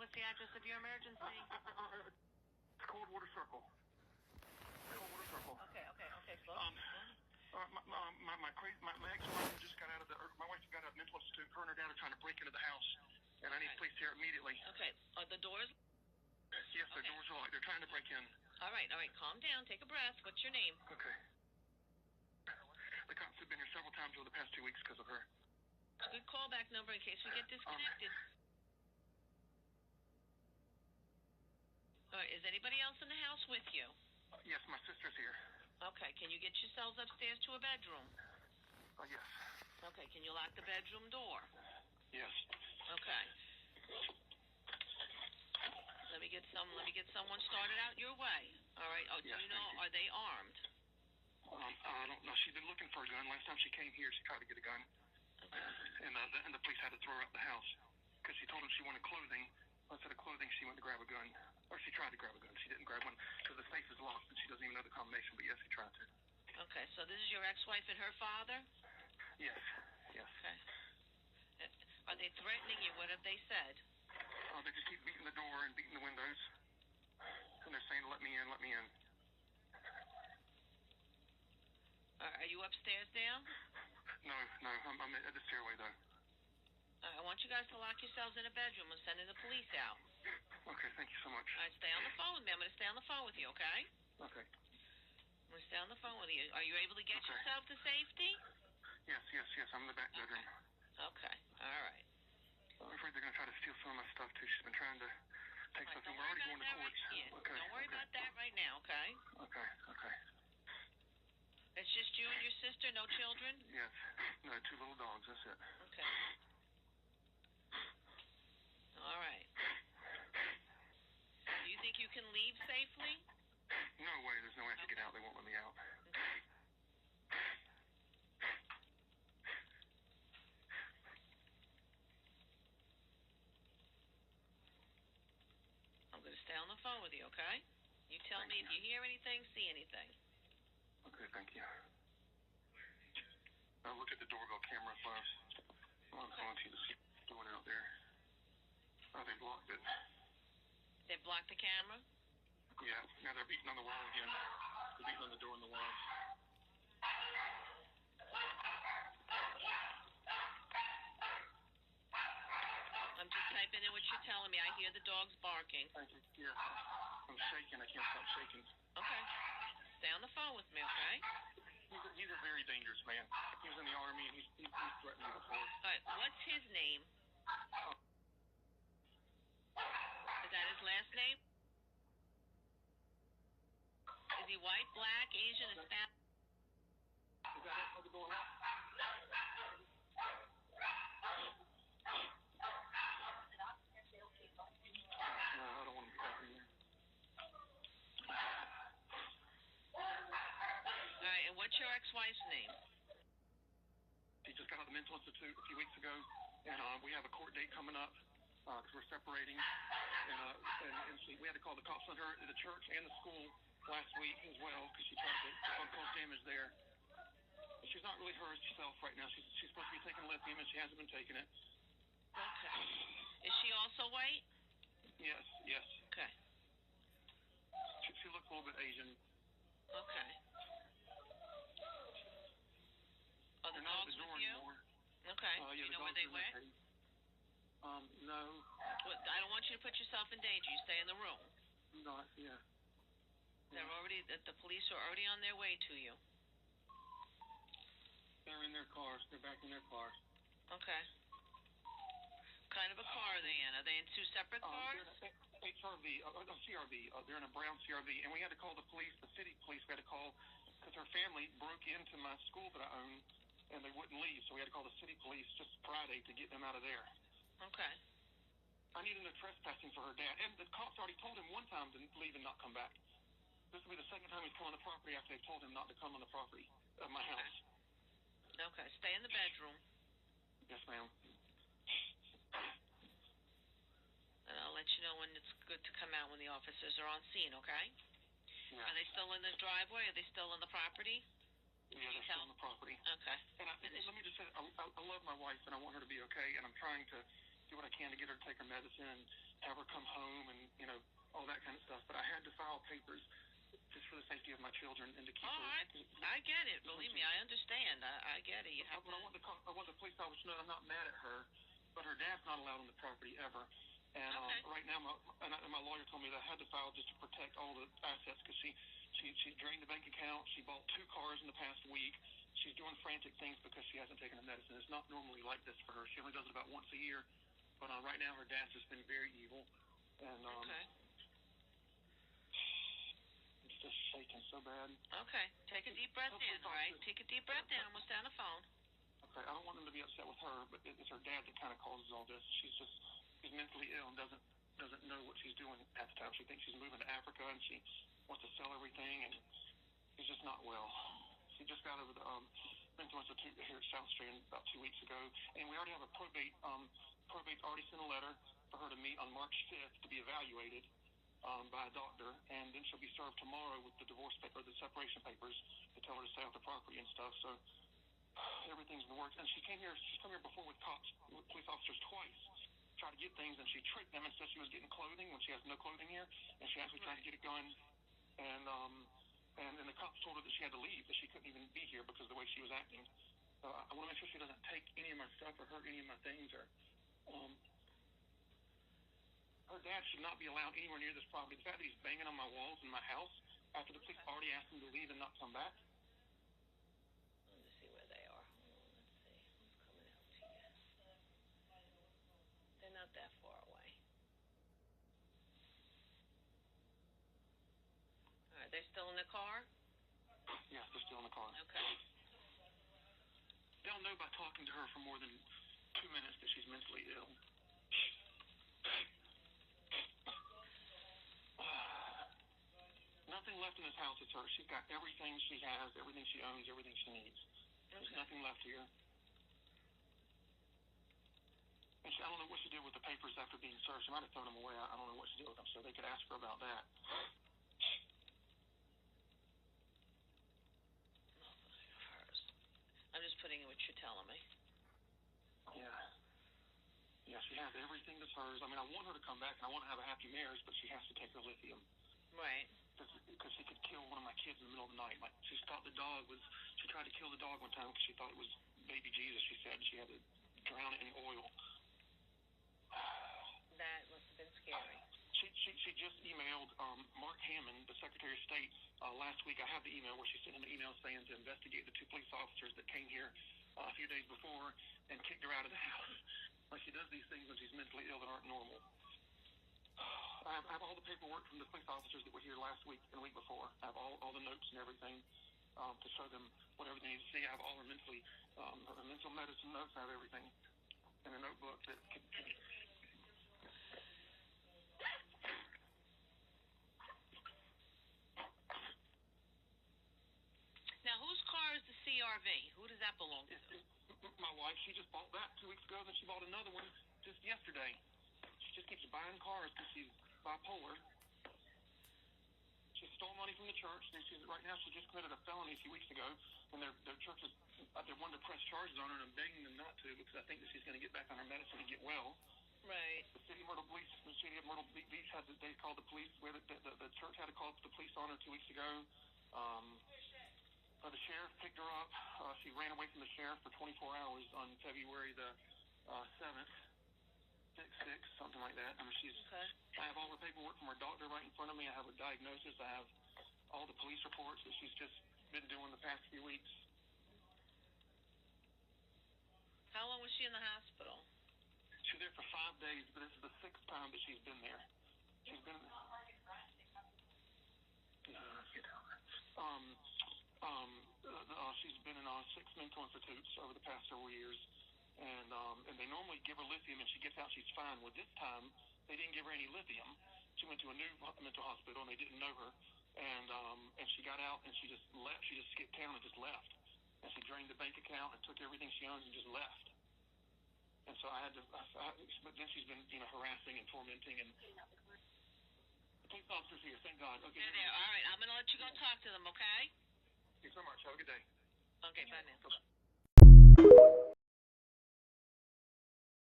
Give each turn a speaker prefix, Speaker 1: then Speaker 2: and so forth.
Speaker 1: What's the address of your emergency?
Speaker 2: It's Coldwater Circle. Coldwater Circle.
Speaker 1: Okay, slow.
Speaker 2: My ex-wife just got out of my wife got out of mental institute. Her and her dad are trying to break into the house, and I need police here immediately.
Speaker 1: Okay, are the doors?
Speaker 2: Yes, the doors are locked. They're trying to break in.
Speaker 1: All right, calm down, take a breath. What's your name?
Speaker 2: Okay. The cops have been here several times over the past 2 weeks because of her.
Speaker 1: Good callback number in case we get disconnected. All right, is anybody else in the house with you?
Speaker 2: Yes, my sister's here.
Speaker 1: Okay, can you get yourselves upstairs to a bedroom?
Speaker 2: Yes.
Speaker 1: Okay, can you lock the bedroom door?
Speaker 2: Yes.
Speaker 1: Okay. Let me get someone started out your way. All right. Oh,
Speaker 2: yes,
Speaker 1: do you know, are they armed?
Speaker 2: I don't know. She's been looking for a gun. Last time she came here, she tried to get a gun.
Speaker 1: Okay.
Speaker 2: And the police had to throw her out the house because she told them she wanted clothing. Instead of clothing, she went to grab a gun. Or she tried to grab a gun. She didn't grab one because the safe is locked and she doesn't even know the combination. But yes, she tried to.
Speaker 1: Okay, so this is your ex-wife and her father?
Speaker 2: Yes. Yes.
Speaker 1: Okay. Are they threatening you? What have they said?
Speaker 2: They just keep beating the door and beating the windows. And they're saying, let me in, let me in.
Speaker 1: Are you upstairs now?
Speaker 2: No, I'm at the stairway, though.
Speaker 1: I want you guys to lock yourselves in a bedroom. I'm sending the police out.
Speaker 2: Okay, thank you so much.
Speaker 1: All right, stay on the phone with me. I'm going to stay on the phone with you, okay?
Speaker 2: Okay.
Speaker 1: I'm going to stay on the phone with you. Are you able to get yourself to safety?
Speaker 2: Yes. I'm in the back bedroom.
Speaker 1: Okay. All right.
Speaker 2: I'm afraid they're going to try to steal some of my stuff, too. She's been trying to take something. We're already going to court.
Speaker 1: Okay. Don't worry about that right now, okay?
Speaker 2: Okay.
Speaker 1: It's just you and your sister, no children?
Speaker 2: Yes. No, 2 little dogs. That's it.
Speaker 1: Okay. All right. Do you think you can leave safely?
Speaker 2: No way. There's no way I can get out. They won't let me out.
Speaker 1: Okay. I'm going to stay on the phone with you, okay? You tell me if you hear anything, see anything.
Speaker 2: Okay, thank you. I'll look at the doorbell camera first. I'm going to see what's going out there. Oh, they blocked it.
Speaker 1: They blocked the camera?
Speaker 2: Yeah, now they're beating on the wall again. They're beating on the door and the wall.
Speaker 1: I'm just typing in what you're telling me. I hear the dogs barking.
Speaker 2: Thank you. Yeah. I'm shaking. I can't stop shaking.
Speaker 1: Okay. Stay on the phone with me, okay?
Speaker 2: He's a very dangerous man. He was in the Army and he's threatened me before.
Speaker 1: All right. What's his name? Is that his last name? Is he white, black, Asian, Hispanic?
Speaker 2: Is that it? How's it going on? No, I don't want to be talking here.
Speaker 1: All right, and what's your ex-wife's name?
Speaker 2: She just got out of the mental institute a few weeks ago, and we have a court date coming up because we're separating. And we had to call the cops on her at the church and the school last week as well because she tried to cause damage there. But she's not really herself right now. She's supposed to be taking lithium, and she hasn't been taking it.
Speaker 1: Okay. Is she also white?
Speaker 2: Yes.
Speaker 1: Okay.
Speaker 2: She looks a little bit Asian.
Speaker 1: Okay. Are the dogs with you? Okay.
Speaker 2: Yeah,
Speaker 1: Do you know where they went?
Speaker 2: No.
Speaker 1: I don't want you to put yourself in danger. You stay in the room.
Speaker 2: No, yeah.
Speaker 1: The police are already on their way to you.
Speaker 2: They're in their cars. They're back in their cars.
Speaker 1: Okay. What kind of a car are they in? Are they in 2 separate cars?
Speaker 2: HRV, CRV. They're in a brown CRV, and we had to call the police, the city police. We had to call because her family broke into my school that I own, and they wouldn't leave. So we had to call the city police just Friday to get them out of there.
Speaker 1: Okay.
Speaker 2: I needed no trespassing for her dad, and the cops already told him one time to leave and not come back. This will be the second time he's come on the property after they've told him not to come on the property of my house.
Speaker 1: Okay. Stay in the bedroom.
Speaker 2: Yes, ma'am.
Speaker 1: And I'll let you know when it's good to come out when the officers are on scene, okay?
Speaker 2: Yeah.
Speaker 1: Are they still in the driveway? Are they still on the property?
Speaker 2: Yeah, they're still on the property.
Speaker 1: Okay.
Speaker 2: And let me just say, I love my wife, and I want her to be okay, and I'm trying to do what I can to get her to take her medicine have her come home and, all that kind of stuff. But I had to file papers just for the safety of my children and to keep her.
Speaker 1: I get it. Believe me, I understand. I get it. You have to.
Speaker 2: I want the police officer to know I'm not mad at her, but her dad's not allowed on the property ever. And right now, my lawyer told me that I had to file just to protect all the assets because she drained the bank account. She bought 2 cars in the past week. She's doing frantic things because she hasn't taken her medicine. It's not normally like this for her. She only does it about once a year. But right now, her dad's just been very evil. And it's just shaking so bad.
Speaker 1: Okay. Take a deep breath in, all right? Take a deep breath in. I'm going to stay on the phone.
Speaker 2: Okay. I don't want them to be upset with her, but it's her dad that kind of causes all this. She's mentally ill and doesn't know what she's doing at the time. She thinks she's moving to Africa and she wants to sell everything, and she's just not well. She just got over the mental institute here at South Street about 2 weeks ago, and we already have a probate. Probate's already sent a letter for her to meet on March 5th to be evaluated by a doctor, and then she'll be served tomorrow with the divorce paper, the separation papers, to tell her to sell the property and stuff. So everything's in the works. And she's come here before with cops, with police officers twice, try to get things, and she tricked them and said she was getting clothing when she has no clothing here, and she actually tried to get a gun, and then the cops told her that she had to leave, that she couldn't even be here because of the way she was acting. So I want to make sure she doesn't take any of my stuff or hurt any of my things. Or her dad should not be allowed anywhere near this property. The fact that he's banging on my walls in my house after the police already asked him to leave and not come back.
Speaker 1: Let me see where they are. Hold on, let's see. Who's coming out to you? They're not that far away. All right, they're still in the car?
Speaker 2: Yes, they're still in the car.
Speaker 1: Okay.
Speaker 2: They'll know by talking to her for more than 2 minutes that she's mentally ill. Nothing left in this house is hers. She's got everything she has, everything she owns, everything she needs. There's nothing left here. And I don't know what she did with the papers after being searched. She might have thrown them away. I don't know what she did with them, so they could ask her about that.
Speaker 1: I'm just putting in what you're telling me.
Speaker 2: Yeah, she has everything that's hers. I mean, I want her to come back, and I want to have a happy marriage, but she has to take her lithium.
Speaker 1: Right.
Speaker 2: Because she could kill one of my kids in the middle of the night. Like, she tried to kill the dog one time because she thought it was baby Jesus, she said. She had to drown it in oil.
Speaker 1: That must have been scary.
Speaker 2: She just emailed Mark Hammond, the Secretary of State, last week. I have the email where she sent him an email saying to investigate the 2 police officers that came here a few days before and kicked her out of the house. Like, she does these things when she's mentally ill that aren't normal. I have all the paperwork from the police officers that were here last week and the week before. I have all the notes and everything to show them whatever they need to see. I have all her mental medicine notes. I have everything in a notebook that could.
Speaker 1: Now, whose car is the CRV? Who does that belong to?
Speaker 2: My wife. She just bought that 2 weeks ago. Then she bought another one just yesterday. She just keeps buying cars because she's bipolar. She stole money from the church. And right now she just committed a felony a few weeks ago, and their church is they wanted to press charges on her, and I'm begging them not to because I think that she's going to get back on her medicine and get well.
Speaker 1: Right.
Speaker 2: The city of Myrtle Beach they called the police. Where the church had to call the police on her 2 weeks ago. The sheriff picked her up. She ran away from the sheriff for 24 hours on February the 7th. 6, something like that. I mean,
Speaker 1: Okay.
Speaker 2: I have all the paperwork from her doctor right in front of me. I have her diagnosis. I have all the police reports that she's just been doing the past few weeks.
Speaker 1: How long was she in the hospital?
Speaker 2: She was there for 5 days, but this is the 6th time that she's been there. She's been. She's been in 6 mental institutes over the past several years. And they normally give her lithium, and she gets out, she's fine. Well, this time, they didn't give her any lithium. She went to a new mental hospital, and they didn't know her. And she got out, and she just left. She just skipped town and just left. And she drained the bank account and took everything she owns and just left. And so but then she's been, harassing and tormenting. And the police officer's here, thank God. Okay.
Speaker 1: They're there. All right, I'm going to let you go talk to them, okay?
Speaker 2: Thank you so much. Have a good day.
Speaker 1: Okay, bye now.
Speaker 2: Bye-bye.